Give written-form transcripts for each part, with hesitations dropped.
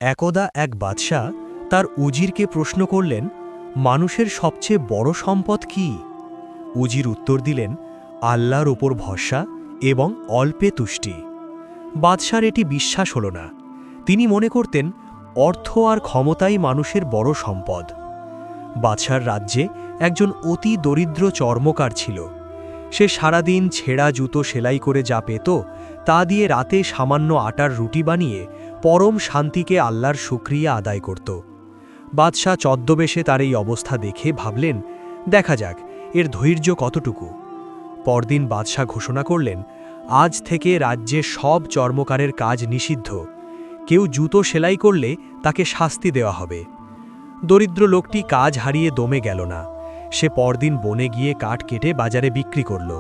একদা এক বাদশা তার উজিরকে প্রশ্ন করলেন, মানুষের সবচেয়ে বড় সম্পদ কি? উজির উত্তর দিলেন, আল্লাহর ওপর ভরসা এবং অল্পে তুষ্টি। বাদশার এটি বিশ্বাস হল না। তিনি মনে করতেন অর্থ আর ক্ষমতাই মানুষের বড় সম্পদ। বাদশার রাজ্যে একজন অতি দরিদ্র চর্মকার ছিল। সে সারাদিন ছেঁড়া জুতো সেলাই করে যা পেত তা দিয়ে রাতে সামান্য আটার রুটি বানিয়ে পরম শান্তিকে আল্লাহর শুকরিয়া আদায় করত। বাদশাহ ছদ্মবেশে তার এই অবস্থা দেখে ভাবলেন, দেখা যাক এর ধৈর্য কতটুকু। পরদিন বাদশাহ ঘোষণা করলেন, আজ থেকে রাজ্যে সব চর্মকারের কাজ নিষিদ্ধ। কেউ জুতো সেলাই করলে তাকে শাস্তি দেওয়া হবে। দরিদ্র লোকটি কাজ হারিয়ে দমে গেল না। সে পরদিন বনে গিয়ে কাঠ কেটে বাজারে বিক্রি করল।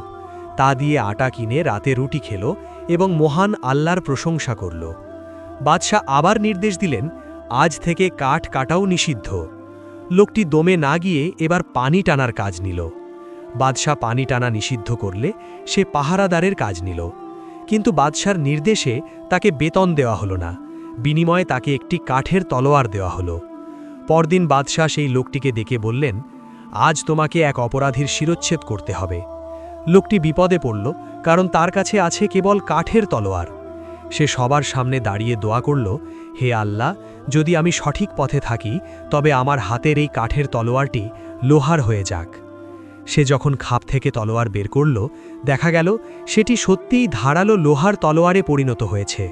তা দিয়ে আটা কিনে রাতে রুটি খেল এবং মহান আল্লাহর প্রশংসা করল। বাদশাহ আবার নির্দেশ দিলেন, আজ থেকে কাঠ কাটাও নিষিদ্ধ। লোকটি দমে না গিয়ে এবার পানি টানার কাজ নিল। বাদশাহ পানি টানা নিষিদ্ধ করলে সে পাহারাদারের কাজ নিল। কিন্তু বাদশার নির্দেশে তাকে বেতন দেওয়া হলো না। বিনিময়ে তাকে একটি কাঠের তলোয়ার দেওয়া হলো। পরদিন বাদশাহ সেই লোকটিকে ডেকে বললেন, আজ তোমাকে এক অপরাধীর শিরচ্ছেদ করতে হবে। লোকটি বিপদে পড়ল, কারণ তার কাছে আছে কেবল কাঠের তলোয়ার। সে সবার সামনে দাঁড়িয়ে দোয়া করল, হে আল্লাহ, যদি আমি সঠিক পথে থাকি তবে আমার হাতের এই কাঠের তলোয়ারটি লোহার হয়ে যাক। সে যখন খাপ থেকে তলোয়ার বের করল, দেখা গেল সেটি সত্যিই ধারালো লোহার তলোয়ারে পরিণত হয়েছে।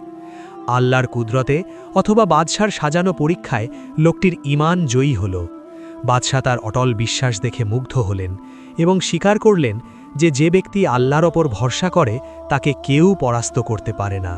আল্লাহর কুদরতে অথবা বাদশার সাজানো পরীক্ষায় লোকটির ঈমান জয়ী হল। বাদশাহ তার অটল বিশ্বাস দেখে মুগ্ধ হলেন এবং স্বীকার করলেন যে ব্যক্তি আল্লাহর ওপর ভরসা করে তাকে কেউ পরাস্ত করতে পারে না।